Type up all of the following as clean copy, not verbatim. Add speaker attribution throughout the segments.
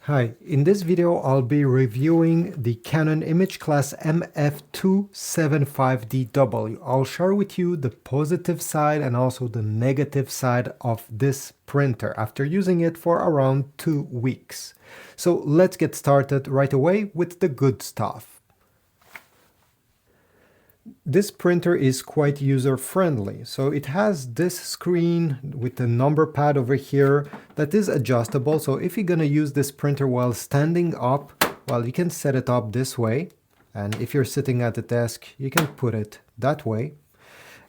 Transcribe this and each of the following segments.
Speaker 1: Hi, in this video I'll be reviewing the Canon imageCLASS MF275dw. I'll share with you the positive side and also the negative side of this printer after using it for around 2 weeks. So let's get started right away with the good stuff. This printer is quite user-friendly. So it has this screen with the number pad over here that is adjustable. So if you're going to use this printer while standing up, well, you can set it up this way. And if you're sitting at the desk, you can put it that way.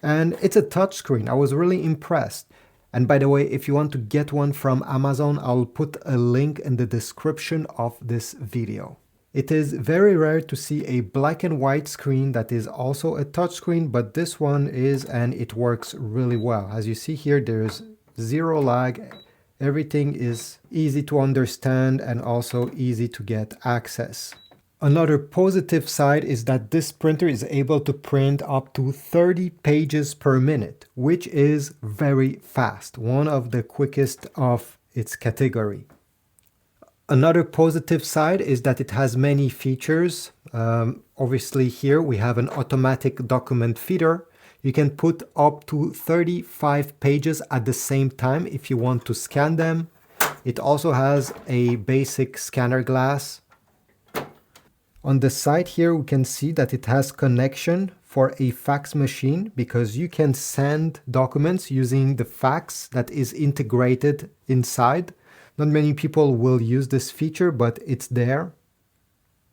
Speaker 1: And it's a touch screen. I was really impressed. And by the way, if you want to get one from Amazon, I'll put a link in the description of this video. It is very rare to see a black and white screen that is also a touch screen, but this one is, and it works really well. As you see here, there's zero lag. Everything is easy to understand and also easy to get access. Another positive side is that this printer is able to print up to 30 pages per minute, which is very fast, one of the quickest of its category. Another positive side is that it has many features. Obviously here we have an automatic document feeder. You can put up to 35 pages at the same time if you want to scan them. It also has a basic scanner glass. On the side here we can see that it has connection for a fax machine because you can send documents using the fax that is integrated inside. Not many people will use this feature, but it's there.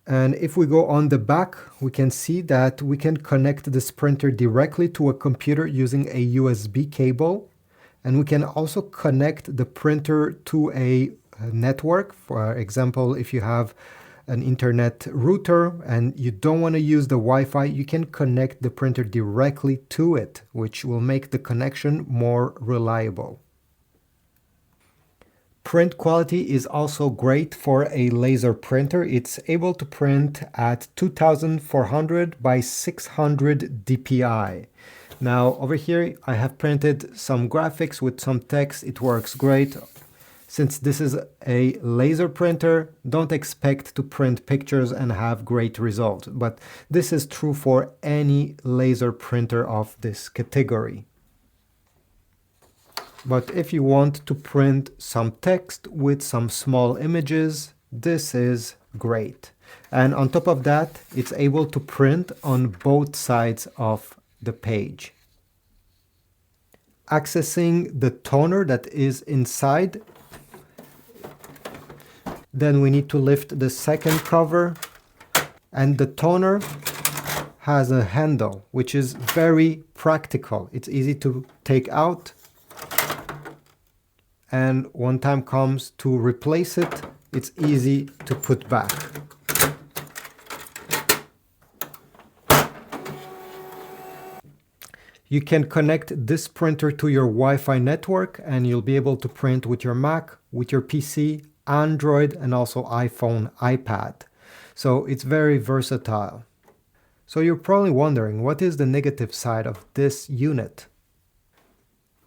Speaker 1: And if we go on the back, we can see that we can connect this printer directly to a computer using a USB cable. And we can also connect the printer to a network. For example, if you have an internet router and you don't want to use the Wi-Fi, you can connect the printer directly to it, which will make the connection more reliable. Print quality is also great for a laser printer. It's able to print at 2400 by 600 dpi. Now over here I have printed some graphics with some text. It works great. Since this is a laser printer, don't expect to print pictures and have great results. But this is true for any laser printer of this category. But if you want to print some text with some small images, this is great. And on top of that, it's able to print on both sides of the page. Accessing the toner that is inside, then we need to lift the second cover, and the toner has a handle, which is very practical. It's easy to take out. And when time comes to replace it, it's easy to put back. You can connect this printer to your Wi-Fi network and you'll be able to print with your Mac, with your PC, Android, and also iPhone, iPad. So it's very versatile. So you're probably wondering, what is the negative side of this unit?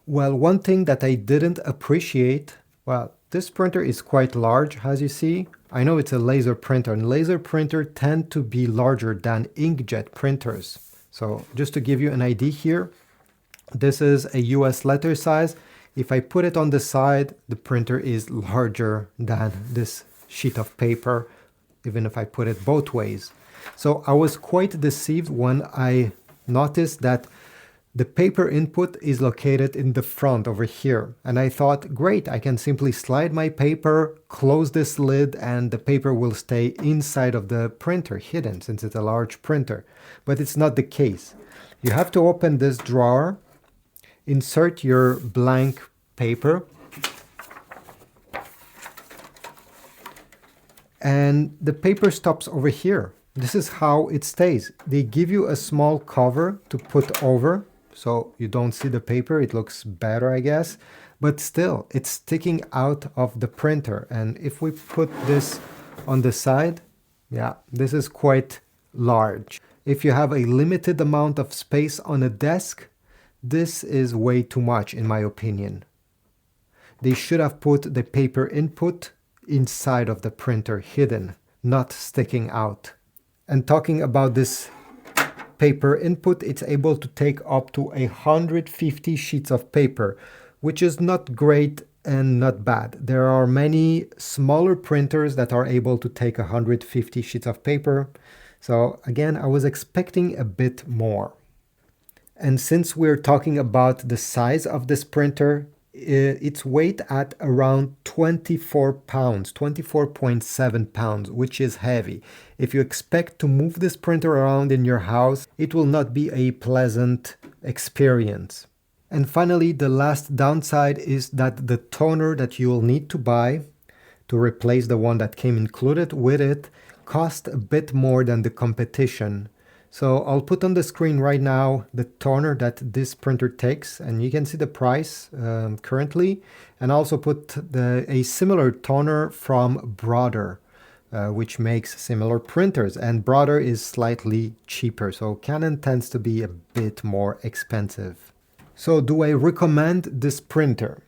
Speaker 1: Well, one thing that I didn't appreciate, well, this printer is quite large, as you see. I know it's a laser printer, and laser printers tend to be larger than inkjet printers. So just to give you an idea here, this is a US letter size. If I put it on the side, the printer is larger than this sheet of paper, even if I put it both ways. So I was quite deceived when I noticed that the paper input is located in the front over here. And I thought, great, I can simply slide my paper, close this lid, and the paper will stay inside of the printer, hidden, since it's a large printer. But it's not the case. You have to open this drawer, insert your blank paper, and the paper stops over here. This is how it stays. They give you a small cover to put over, so you don't see the paper. It looks better, I guess, but still it's sticking out of the printer. And if we put this on the side, yeah, this is quite large. If you have a limited amount of space on a desk, this is way too much in my opinion. They should have put the paper input inside of the printer hidden, not sticking out. And talking about this paper input, it's able to take up to 150 sheets of paper, which is not great and not bad. There are many smaller printers that are able to take 150 sheets of paper. So again, I was expecting a bit more. And since we're talking about the size of this printer, its weight at around 24 pounds, 24.7 pounds, which is heavy. If you expect to move this printer around in your house, it will not be a pleasant experience. And finally, the last downside is that the toner that you will need to buy to replace the one that came included with it cost a bit more than the competition. So I'll put on the screen right now the toner that this printer takes, and you can see the price currently, and also put a similar toner from Brother, which makes similar printers, and Brother is slightly cheaper, so Canon tends to be a bit more expensive. So do I recommend this printer?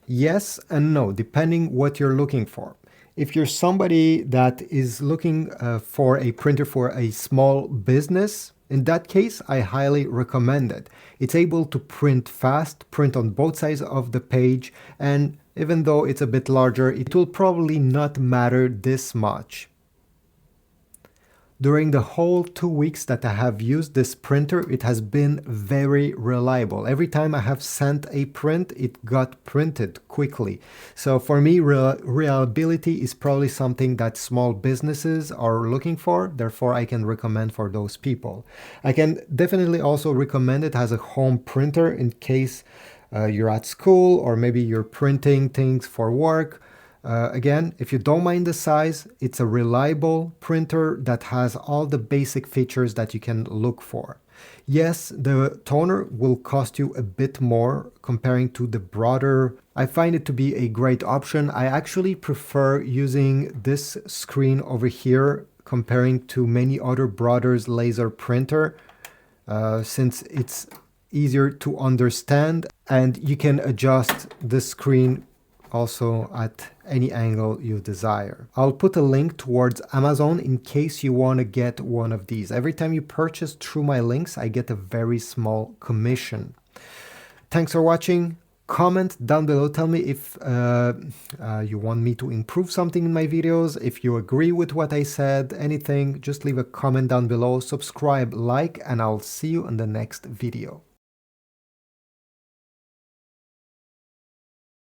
Speaker 1: Yes and no, depending what you're looking for. If you're somebody that is looking for a printer for a small business, in that case, I highly recommend it. It's able to print fast, print on both sides of the page, and even though it's a bit larger, it will probably not matter this much. During the whole 2 weeks that I have used this printer, it has been very reliable. Every time I have sent a print, it got printed quickly. So for me, reliability is probably something that small businesses are looking for. Therefore, I can recommend for those people. I can definitely also recommend it as a home printer in case you're at school or maybe you're printing things for work. Again, if you don't mind the size, it's a reliable printer that has all the basic features that you can look for. Yes, the toner will cost you a bit more comparing to the Brother. I find it to be a great option. I actually prefer using this screen over here comparing to many other Brother's laser printer since it's easier to understand and you can adjust the screen also at any angle you desire. I'll put a link towards Amazon in case you want to get one of these. Every time you purchase through my links, I get a very small commission. Thanks for watching. Comment down below. Tell me if you want me to improve something in my videos. If you agree with what I said, anything, just leave a comment down below. Subscribe, like, and I'll see you in the next video.